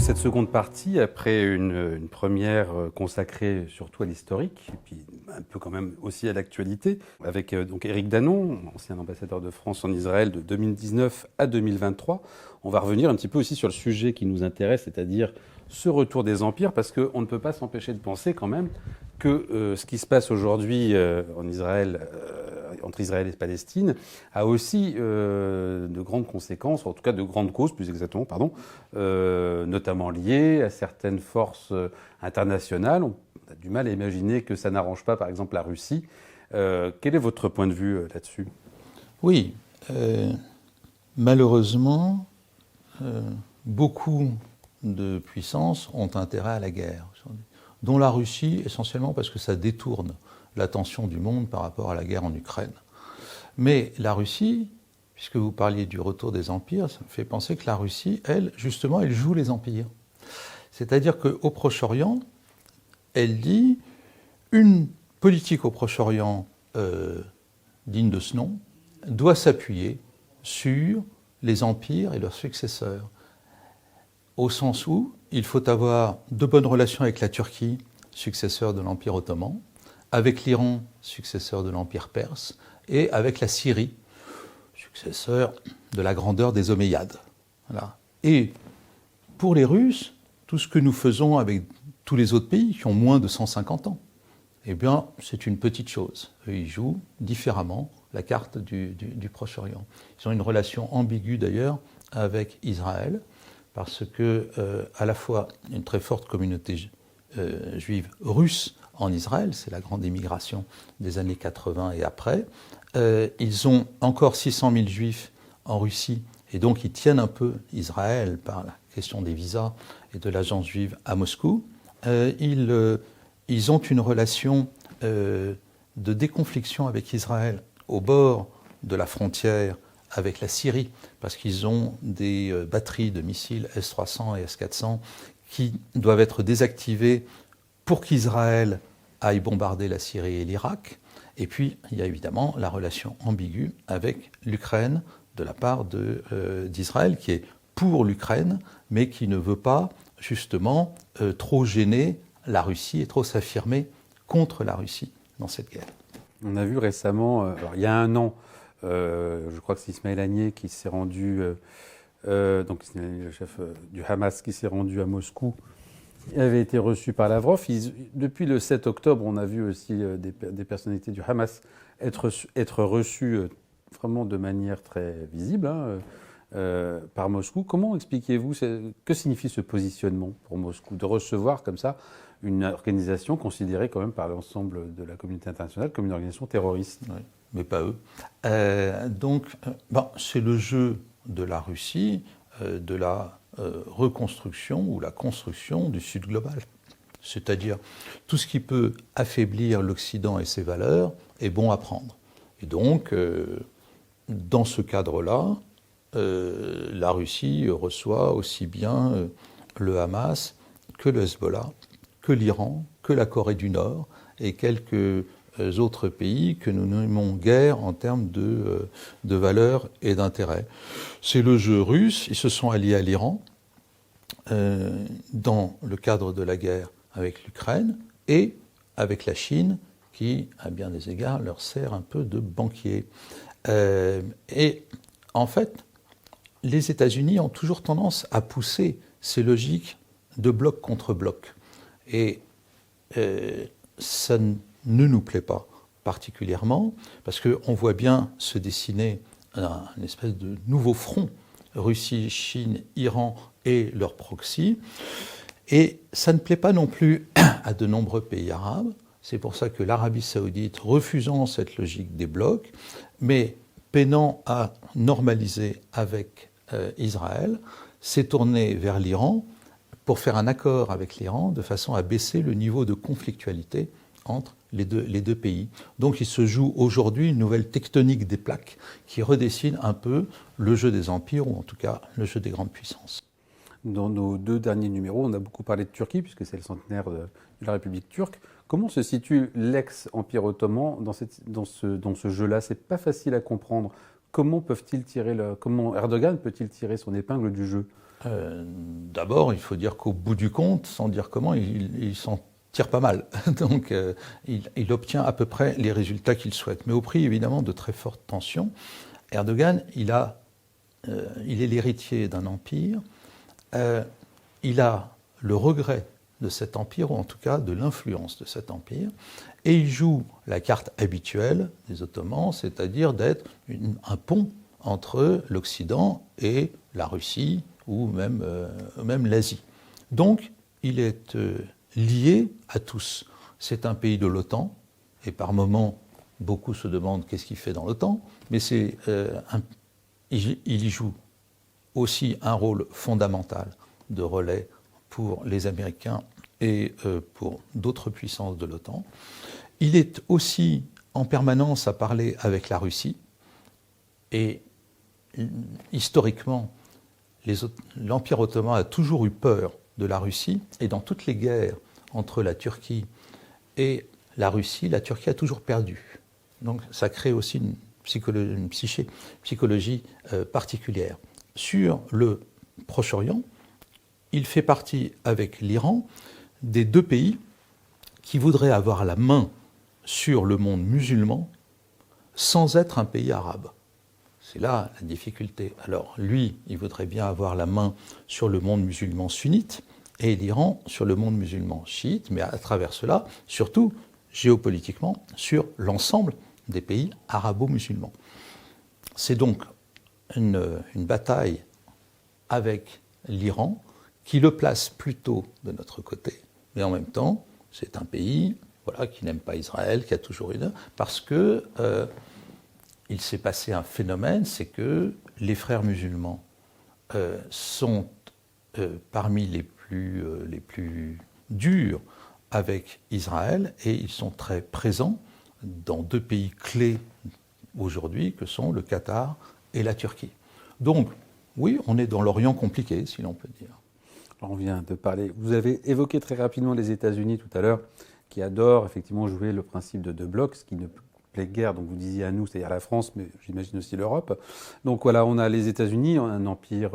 Dans cette seconde partie, après une première consacrée surtout à l'historique, et puis un peu quand même aussi à l'actualité, avec donc Éric Danon, ancien ambassadeur de France en Israël de 2019 à 2023, on va revenir un petit peu aussi sur le sujet qui nous intéresse, c'est-à-dire ce retour des empires, parce qu'on ne peut pas s'empêcher de penser quand même que ce qui se passe aujourd'hui en Israël, entre Israël et Palestine, a aussi de grandes conséquences, en tout cas de grandes causes, plus exactement, pardon, notamment liées à certaines forces internationales. On a du mal à imaginer que ça n'arrange pas, par exemple, la Russie. Quel est votre point de vue là-dessus ? Oui, malheureusement, beaucoup de puissances ont intérêt à la guerre, dont la Russie, essentiellement parce que ça détourne l'attention du monde par rapport à la guerre en Ukraine. Mais la Russie, puisque vous parliez du retour des empires, ça me fait penser que la Russie, elle, justement, elle joue les empires. C'est-à-dire qu'au Proche-Orient, elle dit une politique au Proche-Orient digne de ce nom doit s'appuyer sur les empires et leurs successeurs. Au sens où il faut avoir de bonnes relations avec la Turquie, successeur de l'Empire ottoman, avec l'Iran, successeur de l'Empire perse, et avec la Syrie, successeur de la grandeur des Omeyyades. Voilà. Et pour les Russes, tout ce que nous faisons avec tous les autres pays qui ont moins de 150 ans, eh bien, c'est une petite chose. Eux, ils jouent différemment la carte du Proche-Orient. Ils ont une relation ambiguë d'ailleurs avec Israël, parce que à la fois une très forte communauté juive russe en Israël, c'est la grande émigration des années 80 et après. Ils ont encore 600 000 juifs en Russie, et donc ils tiennent un peu Israël par la question des visas et de l'agence juive à Moscou. Ils ont une relation de déconfliction avec Israël au bord de la frontière avec la Syrie, parce qu'ils ont des batteries de missiles S-300 et S-400 qui doivent être désactivées pour qu'Israël aille bombarder la Syrie et l'Irak. Et puis, il y a évidemment la relation ambiguë avec l'Ukraine de la part d'Israël, qui est pour l'Ukraine, mais qui ne veut pas, justement, trop gêner la Russie et trop s'affirmer contre la Russie dans cette guerre. On a vu récemment, alors, il y a un an, je crois que c'est Ismaël Haniyeh qui s'est rendu, donc c'est le chef du Hamas qui s'est rendu à Moscou. Il avait été reçu par Lavrov. Depuis le 7 octobre, on a vu aussi des personnalités du Hamas être reçues vraiment de manière très visible par Moscou. Comment expliquez-vous, que signifie ce positionnement pour Moscou, de recevoir comme ça une organisation considérée quand même par l'ensemble de la communauté internationale comme une organisation terroriste ? Oui, mais pas eux. C'est le jeu de la Russie, de la reconstruction ou la construction du Sud global. C'est-à-dire tout ce qui peut affaiblir l'Occident et ses valeurs est bon à prendre. Et donc, dans ce cadre-là, la Russie reçoit aussi bien le Hamas que le Hezbollah, que l'Iran, que la Corée du Nord et quelques autres pays que nous nommons guère en termes de valeurs et d'intérêts. C'est le jeu russe. Ils se sont alliés à l'Iran dans le cadre de la guerre avec l'Ukraine et avec la Chine qui, à bien des égards, leur sert un peu de banquier. Et en fait, les États-Unis ont toujours tendance à pousser ces logiques de bloc contre bloc. Et ça ne nous plaît pas particulièrement, parce qu'on voit bien se dessiner un espèce de nouveau front, Russie, Chine, Iran et leurs proxys. Et ça ne plaît pas non plus à de nombreux pays arabes. C'est pour ça que l'Arabie saoudite, refusant cette logique des blocs, mais peinant à normaliser avec Israël, s'est tournée vers l'Iran pour faire un accord avec l'Iran de façon à baisser le niveau de conflictualité entre les deux pays. Donc il se joue aujourd'hui une nouvelle tectonique des plaques qui redessine un peu le jeu des empires, ou en tout cas le jeu des grandes puissances. Dans nos deux derniers numéros, on a beaucoup parlé de Turquie, puisque c'est le centenaire de la République turque. Comment se situe l'ex-empire ottoman dans ce jeu-là ? C'est pas facile à comprendre. Comment Erdogan peut-il tirer son épingle du jeu ? D'abord, il faut dire qu'au bout du compte, sans dire comment, il s'en tire pas mal. Donc, il obtient à peu près les résultats qu'il souhaite. Mais au prix, évidemment, de très fortes tensions. Erdogan, il est l'héritier d'un empire. Il a le regret de cet empire, ou en tout cas de l'influence de cet empire. Et il joue la carte habituelle des Ottomans, c'est-à-dire d'être un pont entre l'Occident et la Russie, ou même l'Asie. Donc, il est lié à tous. C'est un pays de l'OTAN, et par moments, beaucoup se demandent qu'est-ce qu'il fait dans l'OTAN, mais il y joue aussi un rôle fondamental de relais pour les Américains et pour d'autres puissances de l'OTAN. Il est aussi en permanence à parler avec la Russie, et historiquement, l'Empire ottoman a toujours eu peur de la Russie, et dans toutes les guerres entre la Turquie et la Russie, la Turquie a toujours perdu. Donc ça crée aussi une psychologie particulière. Sur le Proche-Orient, il fait partie avec l'Iran des deux pays qui voudraient avoir la main sur le monde musulman sans être un pays arabe. C'est là la difficulté. Alors lui, il voudrait bien avoir la main sur le monde musulman sunnite et l'Iran sur le monde musulman chiite, mais à travers cela, surtout géopolitiquement, sur l'ensemble des pays arabo-musulmans. C'est donc une bataille avec l'Iran qui le place plutôt de notre côté, mais en même temps, c'est un pays qui n'aime pas Israël, qui a toujours une... Parce que il s'est passé un phénomène, c'est que les frères musulmans sont parmi les plus durs avec Israël, et ils sont très présents dans deux pays clés aujourd'hui, que sont le Qatar et la Turquie. Donc, oui, on est dans l'Orient compliqué, si l'on peut dire. Alors on vient de parler, vous avez évoqué très rapidement les États-Unis tout à l'heure, qui adorent effectivement jouer le principe de deux blocs, ce qui ne plaît guère, donc vous disiez à nous, c'est-à-dire la France, mais j'imagine aussi l'Europe. Donc voilà, on a les États-Unis, un empire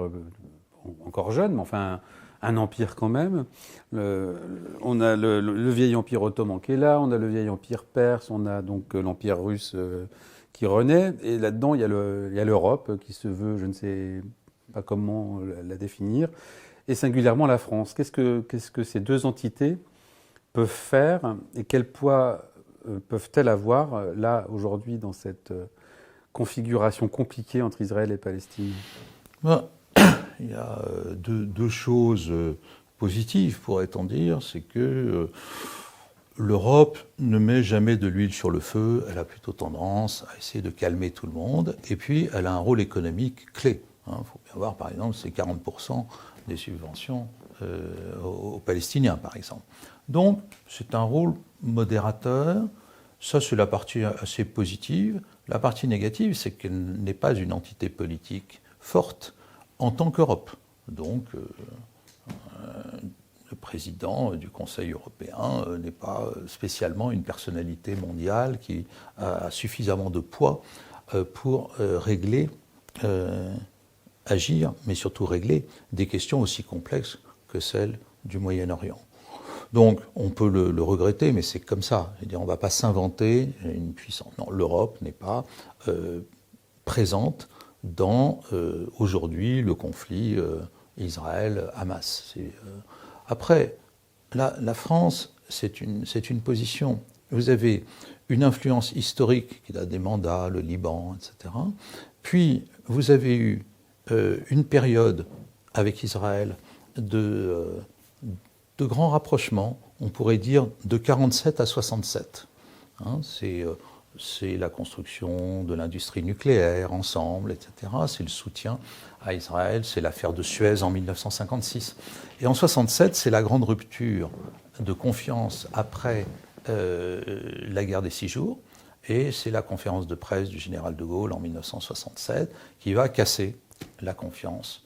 encore jeune, mais enfin un empire quand même. On a le vieil empire ottoman qui est là, on a le vieil empire perse, on a donc l'empire russe qui renaît, et là-dedans il y a l'Europe qui se veut, je ne sais pas comment la définir, et singulièrement la France. Qu'est-ce que ces deux entités peuvent faire et quel poids peuvent-elles avoir là aujourd'hui dans cette configuration compliquée entre Israël et Palestine? Il y a deux choses positives, pourrait-on dire, c'est que l'Europe ne met jamais de l'huile sur le feu, elle a plutôt tendance à essayer de calmer tout le monde, et puis elle a un rôle économique clé. Il faut bien voir, par exemple, c'est 40% des subventions aux Palestiniens, par exemple. Donc, c'est un rôle modérateur. Ça, c'est la partie assez positive. La partie négative, c'est qu'elle n'est pas une entité politique forte en tant qu'Europe. Donc, le président du Conseil européen n'est pas spécialement une personnalité mondiale qui a suffisamment de poids pour agir, mais surtout régler des questions aussi complexes que celles du Moyen-Orient. Donc, on peut le regretter, mais c'est comme ça. C'est-à-dire, on ne va pas s'inventer une puissance. Non, l'Europe n'est pas présente dans, aujourd'hui, le conflit Israël-Hamas. Après, la France, c'est une position. Vous avez une influence historique qui a des mandats, le Liban, etc. Puis, vous avez eu une période avec Israël de grands rapprochements, on pourrait dire de 47 à 67. C'est la construction de l'industrie nucléaire ensemble, etc. C'est le soutien à Israël, c'est l'affaire de Suez en 1956. Et en 67, c'est la grande rupture de confiance après la guerre des 6 jours, et c'est la conférence de presse du général de Gaulle en 1967 qui va casser la confiance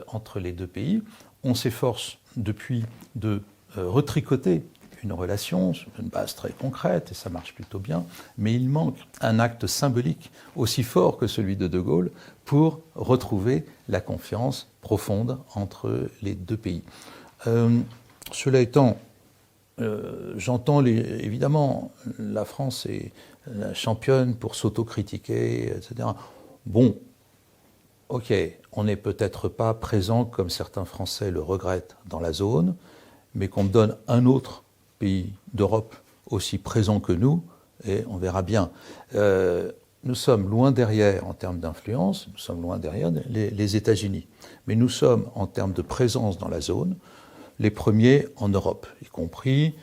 entre les deux pays. On s'efforce depuis de retricoter une relation sur une base très concrète, et ça marche plutôt bien, mais il manque un acte symbolique aussi fort que celui de De Gaulle pour retrouver la confiance profonde entre les deux pays. Cela étant, j'entends évidemment, la France est la championne pour s'autocritiquer, etc. Bon, ok, on n'est peut-être pas présent comme certains Français le regrettent dans la zone, mais qu'on me donne un autre pays d'Europe aussi présent que nous, et on verra bien. Nous sommes loin derrière en termes d'influence, nous sommes loin derrière les États-Unis, mais nous sommes en termes de présence dans la zone les premiers en Europe, y compris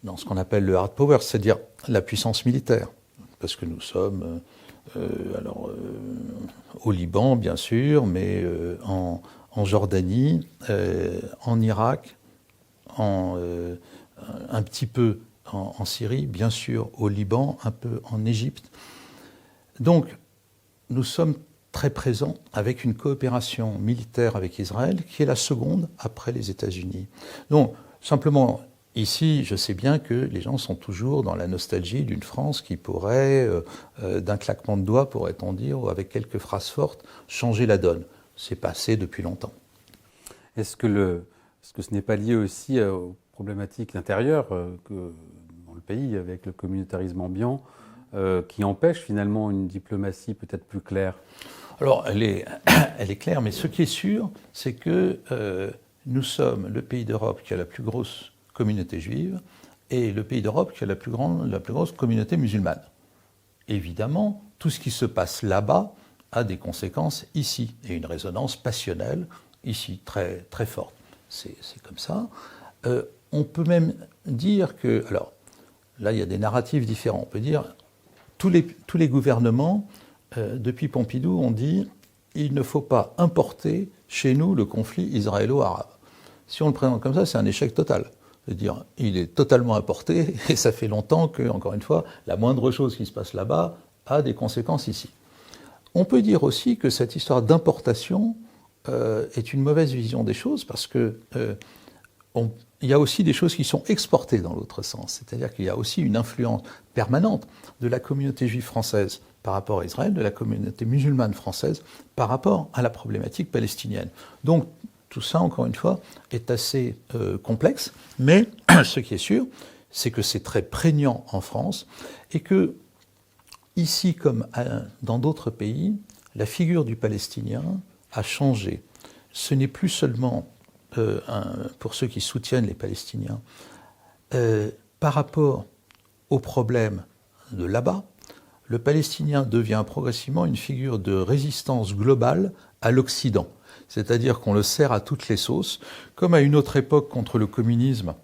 dans ce qu'on appelle le hard power, c'est-à-dire la puissance militaire, parce que nous sommes au Liban bien sûr, mais en Jordanie, en Irak, un petit peu en Syrie, bien sûr au Liban, un peu en Égypte. Donc, nous sommes très présents avec une coopération militaire avec Israël qui est la seconde après les États-Unis. Donc, simplement, ici, je sais bien que les gens sont toujours dans la nostalgie d'une France qui pourrait, d'un claquement de doigts, pourrait-on dire, ou avec quelques phrases fortes, changer la donne. C'est passé depuis longtemps. Est-ce que ce n'est pas lié aussi aux problématiques intérieures dans le pays, avec le communautarisme ambiant, qui empêche finalement une diplomatie peut-être plus claire? Alors, elle est claire, mais ce qui est sûr, c'est que nous sommes le pays d'Europe qui a la plus grosse communauté juive et le pays d'Europe qui a la plus grosse communauté musulmane. Évidemment, tout ce qui se passe là-bas a des conséquences ici et une résonance passionnelle ici, très, très forte. C'est comme ça. On peut même dire que, alors là il y a des narratifs différents, on peut dire tous les gouvernements depuis Pompidou ont dit il ne faut pas importer chez nous le conflit israélo-arabe. Si on le présente comme ça, c'est un échec total. C'est-à-dire, il est totalement importé et ça fait longtemps que, encore une fois, la moindre chose qui se passe là-bas a des conséquences ici. On peut dire aussi que cette histoire d'importation est une mauvaise vision des choses parce que il y a aussi des choses qui sont exportées dans l'autre sens. C'est-à-dire qu'il y a aussi une influence permanente de la communauté juive française par rapport à Israël, de la communauté musulmane française par rapport à la problématique palestinienne. Donc, tout ça, encore une fois, est assez complexe, mais ce qui est sûr, c'est que c'est très prégnant en France et que, ici comme dans d'autres pays, la figure du Palestinien a changé. Ce n'est plus seulement, pour ceux qui soutiennent les Palestiniens, par rapport aux problèmes de là-bas, le Palestinien devient progressivement une figure de résistance globale à l'Occident. C'est-à-dire qu'on le sert à toutes les sauces, comme à une autre époque contre le communisme.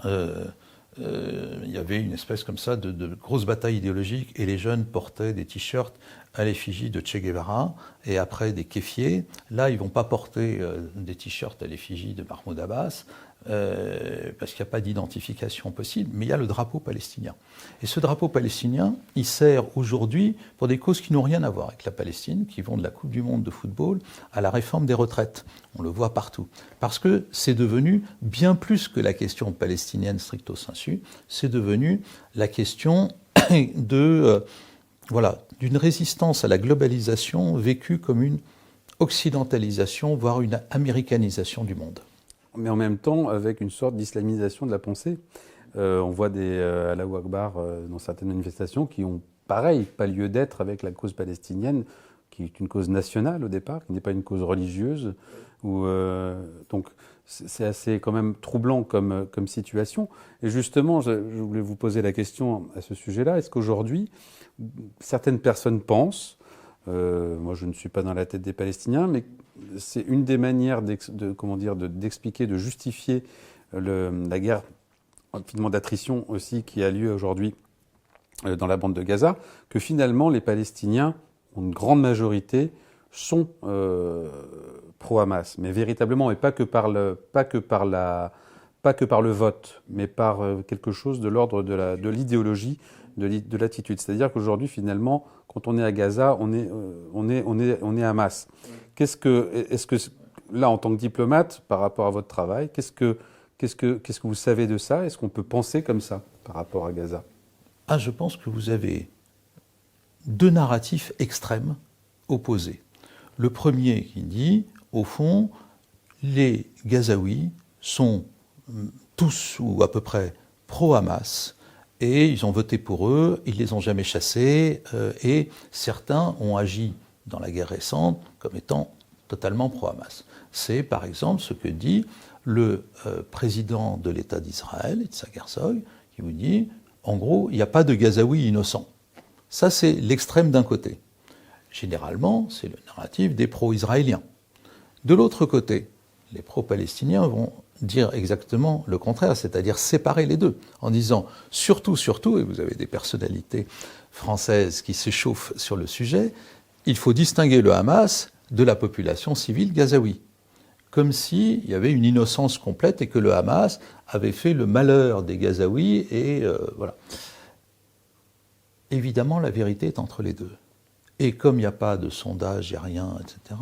Il y avait une espèce comme ça de grosse bataille idéologique et les jeunes portaient des t-shirts à l'effigie de Che Guevara et après des kéfiers. Là, ils ne vont pas porter des t-shirts à l'effigie de Mahmoud Abbas parce qu'il n'y a pas d'identification possible, mais il y a le drapeau palestinien. Et ce drapeau palestinien, il sert aujourd'hui pour des causes qui n'ont rien à voir avec la Palestine, qui vont de la Coupe du Monde de football à la réforme des retraites. On le voit partout. Parce que c'est devenu bien plus que la question palestinienne stricto sensu, c'est devenu la question d'une résistance à la globalisation vécue comme une occidentalisation, voire une américanisation du monde. Mais en même temps, avec une sorte d'islamisation de la pensée. On voit des Allahu Akbar dans certaines manifestations qui ont, pareil, pas lieu d'être avec la cause palestinienne, qui est une cause nationale au départ, qui n'est pas une cause religieuse. Donc c'est assez quand même troublant comme situation. Et justement, je voulais vous poser la question à ce sujet-là. Est-ce qu'aujourd'hui, certaines personnes pensent, moi je ne suis pas dans la tête des Palestiniens, mais c'est une des manières d'expliquer, de justifier la guerre finalement d'attrition aussi qui a lieu aujourd'hui dans la bande de Gaza, que finalement les Palestiniens, en une grande majorité, sont pro-Hamas, mais véritablement, et pas que par le vote, mais par quelque chose de l'ordre de l'idéologie, de l'attitude. C'est-à-dire qu'aujourd'hui, finalement, quand on est à Gaza, on est Hamas. Est-ce que là, en tant que diplomate, par rapport à votre travail, qu'est-ce Qu'est-ce que vous savez de ça? Est-ce qu'on peut penser comme ça par rapport à Gaza? Je pense que vous avez deux narratifs extrêmes opposés. Le premier qui dit, au fond, les Gazaouis sont tous ou à peu près pro-Hamas et ils ont voté pour eux, ils ne les ont jamais chassés et certains ont agi dans la guerre récente comme étant totalement pro-Hamas. C'est par exemple ce que dit le président de l'État d'Israël, Yitzhak Herzog, qui vous dit, en gros, il n'y a pas de Gazaouis innocents. Ça, c'est l'extrême d'un côté. Généralement, c'est le narratif des pro-israéliens. De l'autre côté, les pro-palestiniens vont dire exactement le contraire, c'est-à-dire séparer les deux, en disant surtout, et vous avez des personnalités françaises qui s'échauffent sur le sujet, il faut distinguer le Hamas de la population civile gazaoui. Comme s'il y avait une innocence complète et que le Hamas avait fait le malheur des Gazaouis et voilà. Évidemment, la vérité est entre les deux. Et comme il n'y a pas de sondage, il n'y a rien, etc.,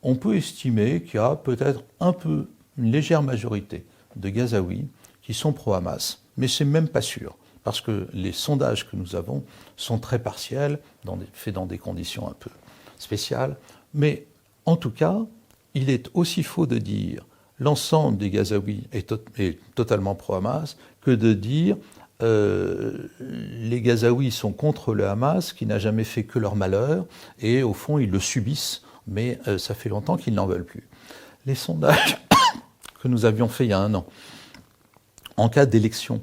on peut estimer qu'il y a peut-être une légère majorité de Gazaouis qui sont pro-Hamas, mais c'est même pas sûr, parce que les sondages que nous avons sont très partiels, faits dans des conditions un peu spéciales, mais en tout cas, il est aussi faux de dire l'ensemble des Gazaouis est totalement pro-Hamas que de dire les Gazaouis sont contre le Hamas qui n'a jamais fait que leur malheur et au fond ils le subissent, mais ça fait longtemps qu'ils n'en veulent plus. Les sondages que nous avions faits il y a 1 an, en cas d'élection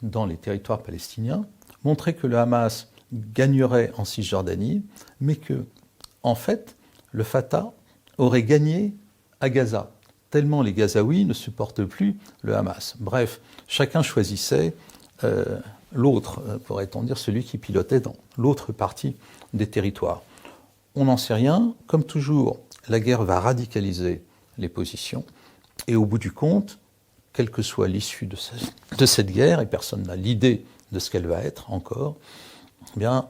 dans les territoires palestiniens, montraient que le Hamas gagnerait en Cisjordanie, mais que, en fait, le Fatah aurait gagné à Gaza, tellement les Gazaouis ne supportent plus le Hamas. Bref, chacun choisissait l'autre, pourrait-on dire, celui qui pilotait dans l'autre partie des territoires. On n'en sait rien. Comme toujours, la guerre va radicaliser les positions. Et au bout du compte, quelle que soit l'issue de cette guerre, et personne n'a l'idée de ce qu'elle va être encore, eh bien,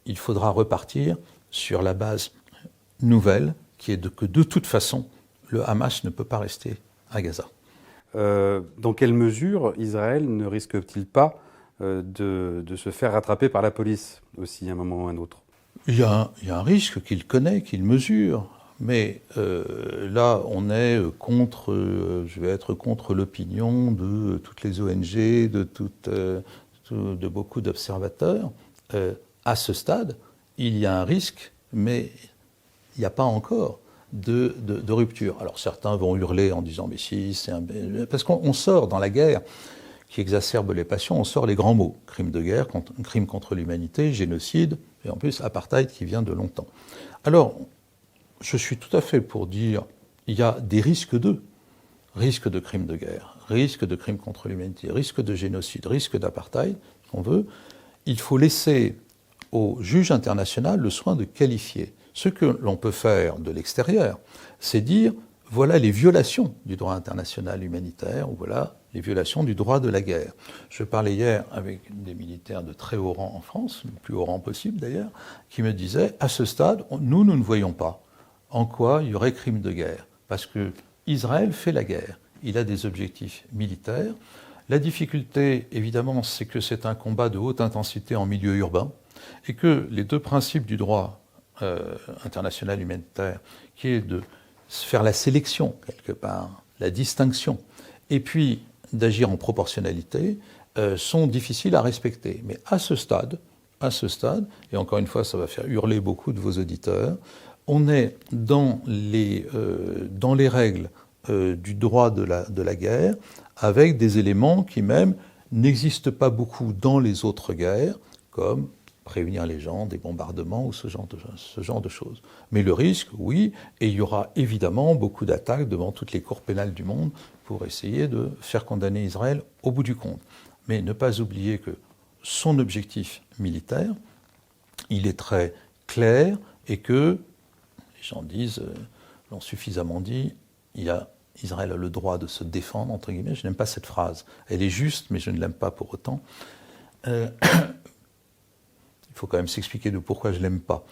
il faudra repartir sur la base nouvelle, qui est que de toute façon, le Hamas ne peut pas rester à Gaza. Dans quelle mesure Israël ne risque-t-il pas de se faire rattraper par la police aussi à un moment ou à un autre? Il y a un risque qu'il connaît, qu'il mesure, mais là on est je vais être contre l'opinion de toutes les ONG, de beaucoup d'observateurs. À ce stade, il y a un risque, mais il n'y a pas encore de rupture. Alors certains vont hurler en disant « mais si, c'est un... » Parce qu'on sort dans la guerre qui exacerbe les passions, on sort les grands mots. Crime de guerre, crime contre l'humanité, génocide, et en plus apartheid qui vient de longtemps. Alors, je suis tout à fait pour dire il y a des risques risque de crime de guerre, risque de crime contre l'humanité, risque de génocide, risque d'apartheid, on veut. Il faut laisser au juge international le soin de qualifier. Ce que l'on peut faire de l'extérieur, c'est dire voilà les violations du droit international humanitaire, ou voilà les violations du droit de la guerre. Je parlais hier avec des militaires de très haut rang en France, le plus haut rang possible d'ailleurs, qui me disaient à ce stade, nous ne voyons pas en quoi il y aurait crime de guerre, parce que Israël fait la guerre, il a des objectifs militaires. La difficulté, évidemment, c'est que c'est un combat de haute intensité en milieu urbain, et que les deux principes du droit international humanitaire, qui est de faire la sélection, quelque part, la distinction, et puis d'agir en proportionnalité, sont difficiles à respecter. Mais à ce stade, et encore une fois, ça va faire hurler beaucoup de vos auditeurs, on est dans les règles du droit de la guerre, avec des éléments qui même n'existent pas beaucoup dans les autres guerres, comme prévenir les gens des bombardements ou ce genre de choses. Mais le risque, oui, et il y aura évidemment beaucoup d'attaques devant toutes les cours pénales du monde pour essayer de faire condamner Israël au bout du compte. Mais ne pas oublier que son objectif militaire, il est très clair et que, les gens l'ont suffisamment dit, Israël a le droit de se défendre, entre guillemets. Je n'aime pas cette phrase. Elle est juste, mais je ne l'aime pas pour autant. il faut quand même s'expliquer de pourquoi je ne l'aime pas.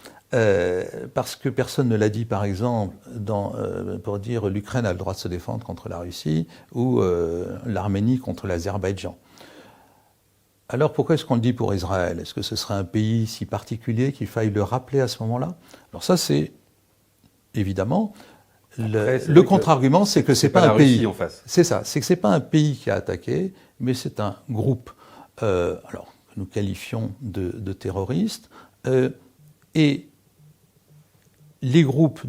Parce que personne ne l'a dit, par exemple, pour dire l'Ukraine a le droit de se défendre contre la Russie ou l'Arménie contre l'Azerbaïdjan. Alors pourquoi est-ce qu'on le dit pour Israël? Est-ce que ce serait un pays si particulier qu'il faille le rappeler à ce moment-là? Alors ça, c'est évidemment... Le contre-argument, c'est que c'est pas un pays. En face. C'est ça, c'est que c'est pas un pays qui a attaqué, mais c'est un groupe, alors que nous qualifions de terroristes, et les groupes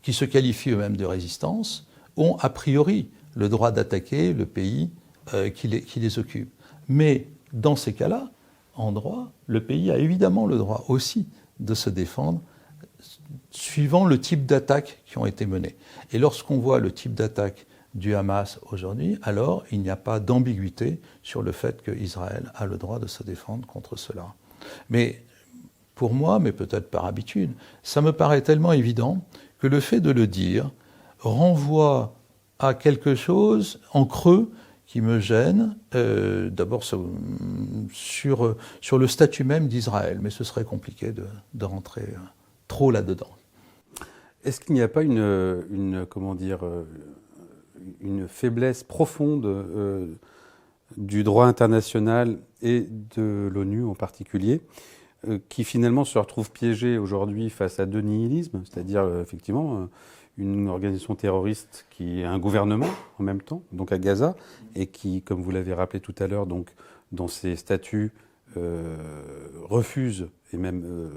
qui se qualifient eux-mêmes de résistance ont a priori le droit d'attaquer le pays qui les occupe. Mais dans ces cas-là, en droit, le pays a évidemment le droit aussi de se défendre suivant le type d'attaques qui ont été menées. Et lorsqu'on voit le type d'attaque du Hamas aujourd'hui, alors il n'y a pas d'ambiguïté sur le fait qu'Israël a le droit de se défendre contre cela. Mais pour moi, mais peut-être par habitude, ça me paraît tellement évident que le fait de le dire renvoie à quelque chose en creux qui me gêne, d'abord sur le statut même d'Israël, mais ce serait compliqué de rentrer trop là-dedans. Est-ce qu'il n'y a pas une faiblesse profonde du droit international et de l'ONU en particulier, qui finalement se retrouve piégé aujourd'hui face à deux nihilismes, c'est-à-dire effectivement une organisation terroriste qui est un gouvernement en même temps, donc à Gaza, et qui, comme vous l'avez rappelé tout à l'heure, donc dans ses statuts refuse et même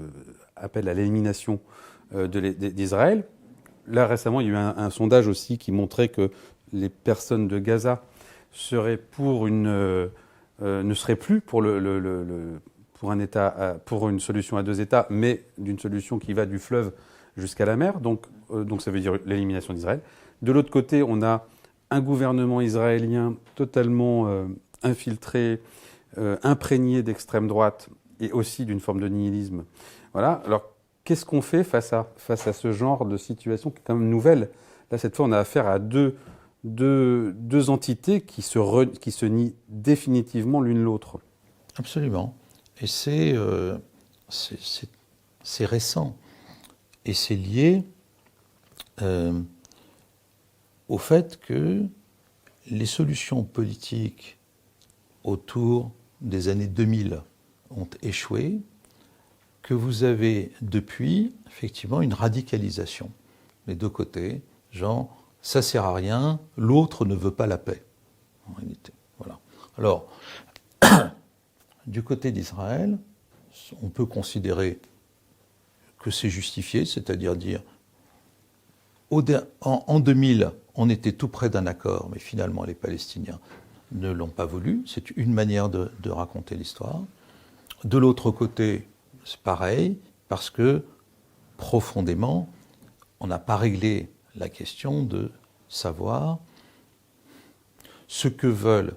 appelle à l'élimination d'Israël. Là, récemment, il y a eu un sondage aussi qui montrait que les personnes de Gaza seraient ne seraient plus pour pour une solution à deux États, mais d'une solution qui va du fleuve jusqu'à la mer. Donc ça veut dire l'élimination d'Israël. De l'autre côté, on a un gouvernement israélien totalement infiltré, imprégné d'extrême droite et aussi d'une forme de nihilisme. Voilà. Alors, qu'est-ce qu'on fait face à ce genre de situation qui est quand même nouvelle? Là, cette fois, on a affaire à deux entités qui se nient définitivement l'une l'autre. Absolument. Et c'est récent. Et c'est lié au fait que les solutions politiques autour des années 2000 ont échoué, que vous avez depuis, effectivement, une radicalisation des deux côtés, genre, ça sert à rien, l'autre ne veut pas la paix, en réalité. Voilà. Alors, du côté d'Israël, on peut considérer que c'est justifié, c'est-à-dire dire, en 2000, on était tout près d'un accord, mais finalement, les Palestiniens ne l'ont pas voulu. C'est une manière de raconter l'histoire. De l'autre côté, c'est pareil, parce que profondément, on n'a pas réglé la question de savoir ce que veulent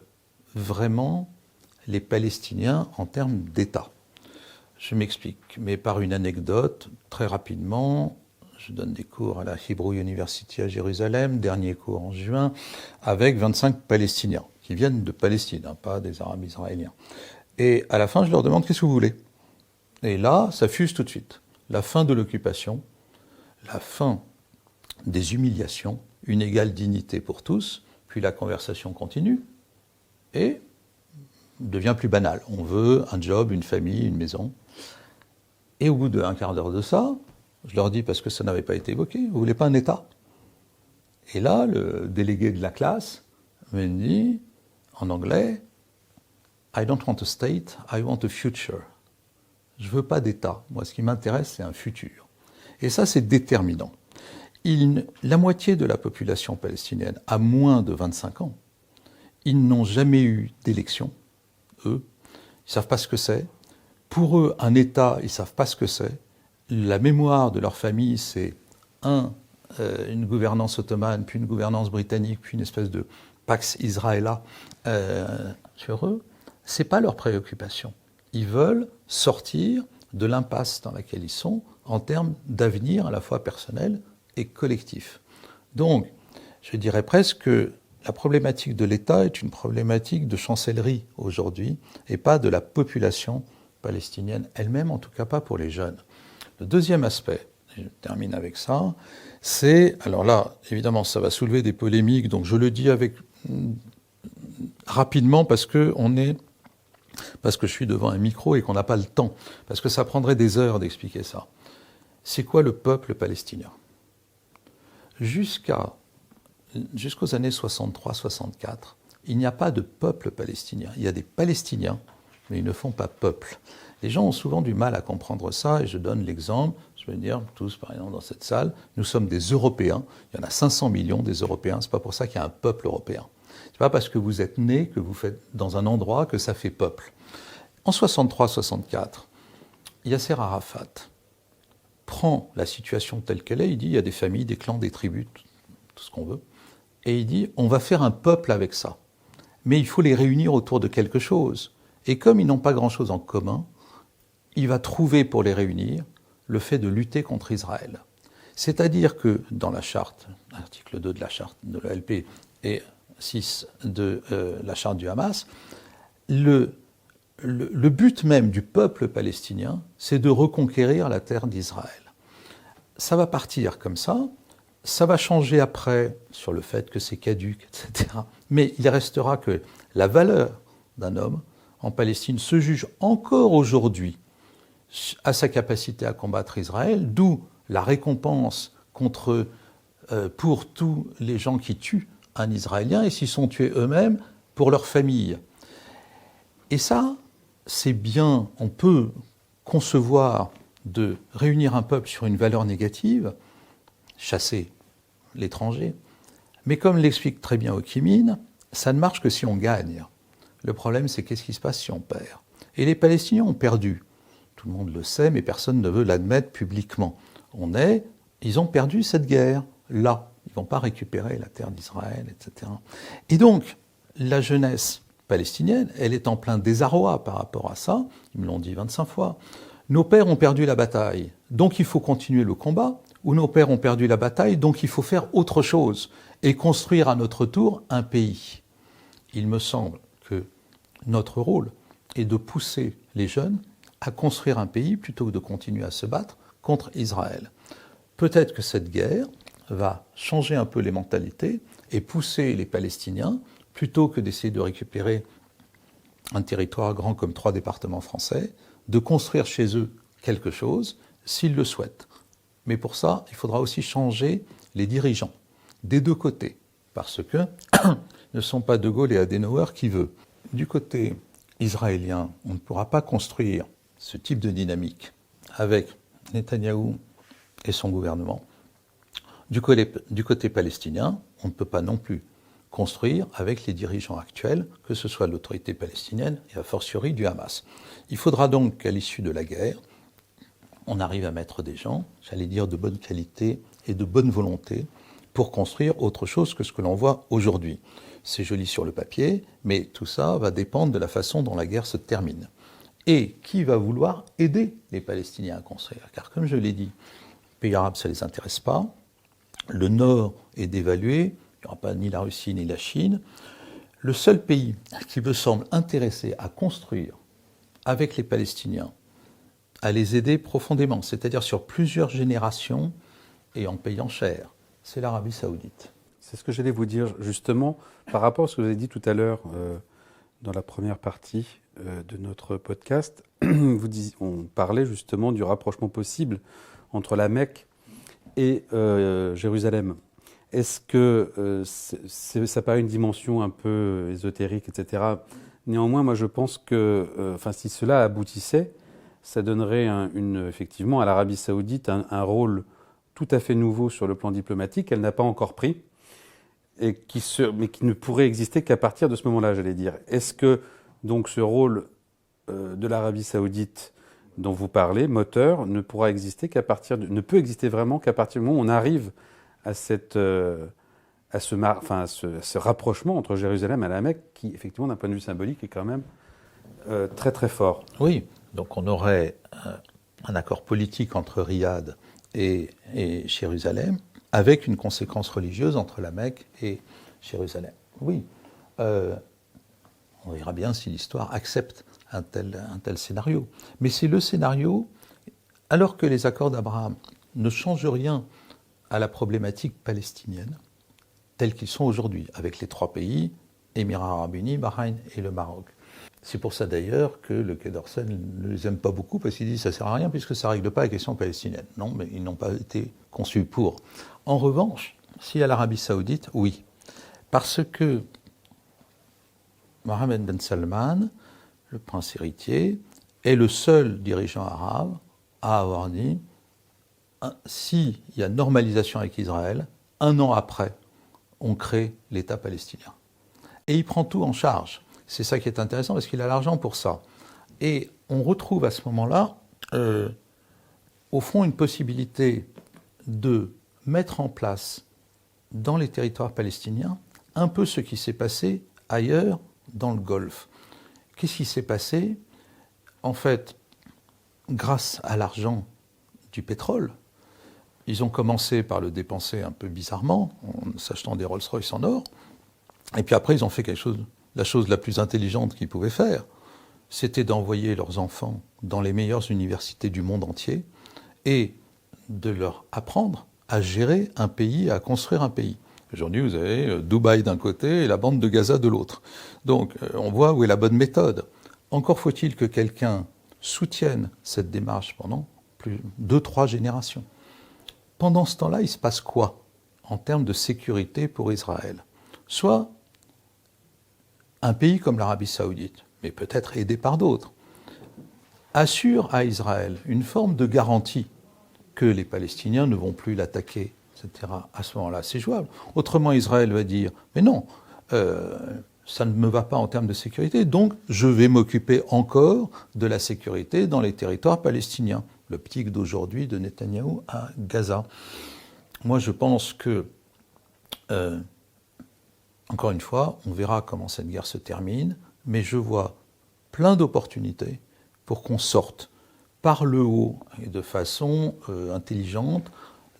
vraiment les Palestiniens en termes d'État. Je m'explique, mais par une anecdote, très rapidement. Je donne des cours à la Hebrew University à Jérusalem, dernier cours en juin, avec 25 Palestiniens, qui viennent de Palestine, pas des Arabes israéliens. Et à la fin, je leur demande « Qu'est-ce que vous voulez ?» Et là, ça fuse tout de suite. La fin de l'occupation, la fin des humiliations, une égale dignité pour tous, puis la conversation continue et devient plus banale. On veut un job, une famille, une maison. Et au bout d'un quart d'heure de ça, je leur dis, parce que ça n'avait pas été évoqué, vous ne voulez pas un État? Et là, le délégué de la classe me dit, en anglais, I don't want a state, I want a future. Je ne veux pas d'État. Moi, ce qui m'intéresse, c'est un futur. Et ça, c'est déterminant. La moitié de la population palestinienne a moins de 25 ans. Ils n'ont jamais eu d'élection, eux. Ils ne savent pas ce que c'est. Pour eux, un État, ils ne savent pas ce que c'est. La mémoire de leur famille, c'est une gouvernance ottomane, puis une gouvernance britannique, puis une espèce de Pax Israëla sur eux. Ce n'est pas leur préoccupation. Ils veulent sortir de l'impasse dans laquelle ils sont en termes d'avenir à la fois personnel et collectif. Donc, je dirais presque que la problématique de l'État est une problématique de chancellerie aujourd'hui et pas de la population palestinienne elle-même, en tout cas pas pour les jeunes. Le deuxième aspect, et je termine avec ça, c'est, alors là, évidemment, ça va soulever des polémiques, donc je le dis rapidement parce que je suis devant un micro et qu'on n'a pas le temps, parce que ça prendrait des heures d'expliquer ça. C'est quoi le peuple palestinien ? Jusqu'aux années 63-64, il n'y a pas de peuple palestinien. Il y a des Palestiniens, mais ils ne font pas peuple. Les gens ont souvent du mal à comprendre ça, et je donne l'exemple, je veux dire, tous par exemple dans cette salle, nous sommes des Européens, il y en a 500 millions des Européens, c'est pas pour ça qu'il y a un peuple européen. C'est pas parce que vous êtes né, que vous faites dans un endroit, que ça fait peuple. En 63-64, Yasser Arafat prend la situation telle qu'elle est, il dit il y a des familles, des clans, des tribus, tout ce qu'on veut, et il dit on va faire un peuple avec ça. Mais il faut les réunir autour de quelque chose. Et comme ils n'ont pas grand-chose en commun, il va trouver pour les réunir le fait de lutter contre Israël. C'est-à-dire que dans la charte, article 2 de la charte de l'OLP et 6 de la charte du Hamas, le but même du peuple palestinien, c'est de reconquérir la terre d'Israël. Ça va partir comme ça va changer après sur le fait que c'est caduc, etc. Mais il restera que la valeur d'un homme en Palestine se juge encore aujourd'hui à sa capacité à combattre Israël, d'où la récompense pour tous les gens qui tuent un Israélien et s'ils sont tués eux-mêmes pour leur famille. Et ça, c'est bien, on peut concevoir de réunir un peuple sur une valeur négative, chasser l'étranger, mais comme l'explique très bien Ho Chi Minh, ça ne marche que si on gagne. Le problème, c'est qu'est-ce qui se passe si on perd ? Et les Palestiniens ont perdu. Tout le monde le sait, mais personne ne veut l'admettre publiquement. Ils ont perdu cette guerre, là. Ils ne vont pas récupérer la terre d'Israël, etc. Et donc, la jeunesse palestinienne, elle est en plein désarroi par rapport à ça. Ils me l'ont dit 25 fois. Nos pères ont perdu la bataille, donc il faut continuer le combat. Ou nos pères ont perdu la bataille, donc il faut faire autre chose et construire à notre tour un pays. Il me semble que notre rôle est de pousser les jeunes à construire un pays plutôt que de continuer à se battre contre Israël. Peut-être que cette guerre va changer un peu les mentalités et pousser les Palestiniens, plutôt que d'essayer de récupérer un territoire grand comme 3 départements français, de construire chez eux quelque chose s'ils le souhaitent. Mais pour ça, il faudra aussi changer les dirigeants des deux côtés, parce que ne sont pas De Gaulle et Adenauer qui veulent. Du côté israélien, on ne pourra pas construire ce type de dynamique avec Netanyahou et son gouvernement. Du côté palestinien, on ne peut pas non plus construire avec les dirigeants actuels, que ce soit l'autorité palestinienne et a fortiori du Hamas. Il faudra donc qu'à l'issue de la guerre, on arrive à mettre des gens, j'allais dire de bonne qualité et de bonne volonté, pour construire autre chose que ce que l'on voit aujourd'hui. C'est joli sur le papier, mais tout ça va dépendre de la façon dont la guerre se termine. Et qui va vouloir aider les Palestiniens à construire ? Car comme je l'ai dit, les pays arabes, ça ne les intéresse pas. Le Nord est dévalué, il n'y aura pas ni la Russie ni la Chine. Le seul pays qui me semble intéressé à construire avec les Palestiniens, à les aider profondément, c'est-à-dire sur plusieurs générations et en payant cher, c'est l'Arabie Saoudite. C'est ce que j'allais vous dire justement par rapport à ce que vous avez dit tout à l'heure dans la première partie de notre podcast. On parlait justement du rapprochement possible entre la Mecque et Jérusalem. Est-ce que ça paraît une dimension un peu ésotérique, etc. Néanmoins, moi je pense que si cela aboutissait, ça donnerait effectivement à l'Arabie Saoudite un rôle tout à fait nouveau sur le plan diplomatique, qu'elle n'a pas encore pris, mais qui ne pourrait exister qu'à partir de ce moment-là, j'allais dire. Est-ce que donc ce rôle de l'Arabie Saoudite dont vous parlez, moteur, ne peut exister vraiment qu'à partir du moment où on arrive à ce rapprochement entre Jérusalem et la Mecque, qui effectivement d'un point de vue symbolique est quand même très très fort. Oui. Donc on aurait un accord politique entre Riyad et Jérusalem, avec une conséquence religieuse entre la Mecque et Jérusalem. Oui, on verra bien si l'histoire accepte un tel scénario. Mais c'est le scénario, alors que les accords d'Abraham ne changent rien à la problématique palestinienne, tels qu'ils sont aujourd'hui, avec les 3 pays, Émirats arabes unis, Bahreïn et le Maroc. C'est pour ça d'ailleurs que le Quai d'Orsay ne les aime pas beaucoup, parce qu'il dit que ça ne sert à rien puisque ça ne règle pas la question palestinienne. Non, mais ils n'ont pas été conçus pour. En revanche, s'il y a l'Arabie saoudite, oui. Parce que Mohammed Ben Salman, le prince héritier, est le seul dirigeant arabe à avoir dit s'il y a normalisation avec Israël, 1 an après, on crée l'État palestinien. Et il prend tout en charge. C'est ça qui est intéressant parce qu'il a l'argent pour ça. Et on retrouve à ce moment-là, au fond, une possibilité de mettre en place dans les territoires palestiniens un peu ce qui s'est passé ailleurs dans le Golfe. Qu'est-ce qui s'est passé? En fait, grâce à l'argent du pétrole, ils ont commencé par le dépenser un peu bizarrement, en s'achetant des Rolls-Royce en or, et puis après ils ont fait quelque chose, la chose la plus intelligente qu'ils pouvaient faire, c'était d'envoyer leurs enfants dans les meilleures universités du monde entier et de leur apprendre à gérer un pays, à construire un pays. Aujourd'hui, vous avez Dubaï d'un côté et la bande de Gaza de l'autre. Donc, on voit où est la bonne méthode. Encore faut-il que quelqu'un soutienne cette démarche pendant 2-3 générations. Pendant ce temps-là, il se passe quoi en termes de sécurité pour Israël? Soit un pays comme l'Arabie saoudite, mais peut-être aidé par d'autres, assure à Israël une forme de garantie que les Palestiniens ne vont plus l'attaquer, etc. À ce moment-là, c'est jouable. Autrement, Israël va dire « mais non, ça ne me va pas en termes de sécurité, donc je vais m'occuper encore de la sécurité dans les territoires palestiniens ». L'optique d'aujourd'hui de Netanyahou à Gaza. Moi, je pense que, encore une fois, on verra comment cette guerre se termine, mais je vois plein d'opportunités pour qu'on sorte par le haut et de façon intelligente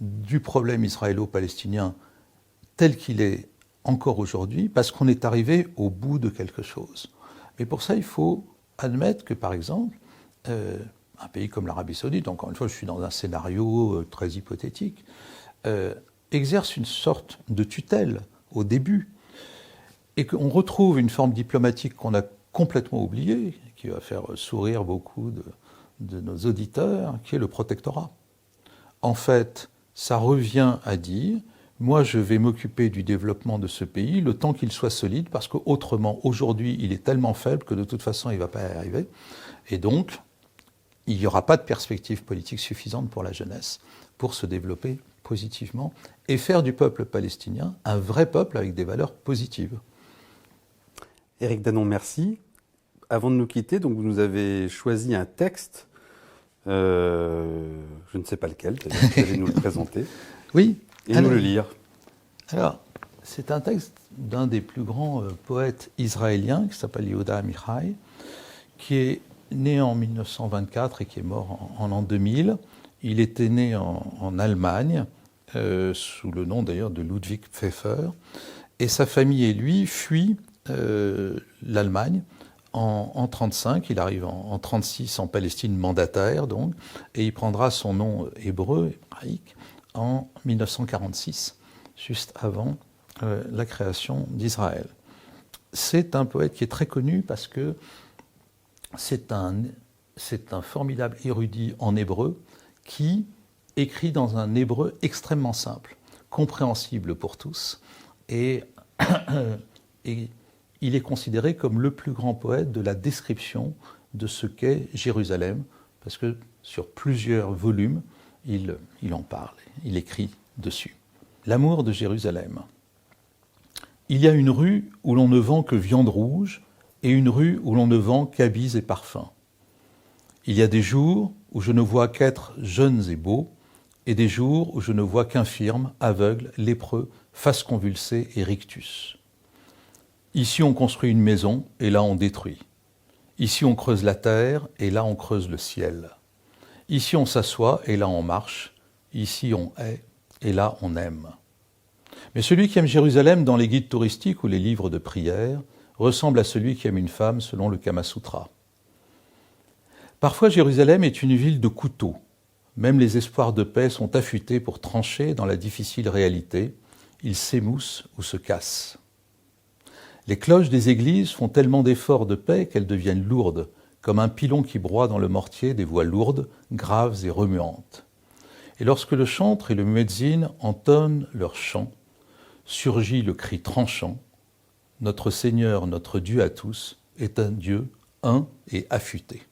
du problème israélo-palestinien tel qu'il est encore aujourd'hui, parce qu'on est arrivé au bout de quelque chose. Mais pour ça, il faut admettre que, par exemple, un pays comme l'Arabie saoudite, encore une fois, je suis dans un scénario très hypothétique, exerce une sorte de tutelle au début, et qu'on retrouve une forme diplomatique qu'on a complètement oubliée, qui va faire sourire beaucoup de nos auditeurs, qui est le protectorat. En fait, ça revient à dire, moi je vais m'occuper du développement de ce pays le temps qu'il soit solide, parce qu'autrement, aujourd'hui, il est tellement faible que de toute façon, il ne va pas y arriver. Et donc, il n'y aura pas de perspective politique suffisante pour la jeunesse pour se développer positivement et faire du peuple palestinien un vrai peuple avec des valeurs positives. Éric Danon, merci. Avant de nous quitter, donc vous nous avez choisi un texte, je ne sais pas lequel, vous allez nous le présenter. Oui. Et nous le lire. Alors, c'est un texte d'un des plus grands poètes israéliens qui s'appelle Yehuda Amichai, qui est né en 1924 et qui est mort en l'an 2000. Il était né en Allemagne, sous le nom d'ailleurs de Ludwig Pfeffer, et sa famille et lui fuient l'Allemagne en 1935. Il arrive en 1936 en Palestine mandataire, donc, et il prendra son nom hébraïque en 1946, juste avant la création d'Israël. C'est un poète qui est très connu parce que c'est un formidable érudit en hébreu qui écrit dans un hébreu extrêmement simple, compréhensible pour tous, et il est considéré comme le plus grand poète de la description de ce qu'est Jérusalem, parce que sur plusieurs volumes, il en parle, il écrit dessus. L'amour de Jérusalem. Il y a une rue où l'on ne vend que viande rouge, et une rue où l'on ne vend qu'habits et parfums. Il y a des jours où je ne vois qu'êtres jeunes et beaux, et des jours où je ne vois qu'infirmes, aveugles, lépreux, faces convulsées et rictus. Ici on construit une maison, et là on détruit. Ici on creuse la terre, et là on creuse le ciel. Ici on s'assoit, et là on marche. Ici on hait, et là on aime. Mais celui qui aime Jérusalem dans les guides touristiques ou les livres de prière ressemble à celui qui aime une femme selon le Kama Sutra. Parfois, Jérusalem est une ville de couteaux. Même les espoirs de paix sont affûtés pour trancher dans la difficile réalité. Ils s'émoussent ou se cassent. Les cloches des églises font tellement d'efforts de paix qu'elles deviennent lourdes, comme un pilon qui broie dans le mortier des voix lourdes, graves et remuantes. Et lorsque le chantre et le muezzin entonnent leur chant, surgit le cri tranchant « Notre Seigneur, notre Dieu à tous, est un Dieu un et affûté ».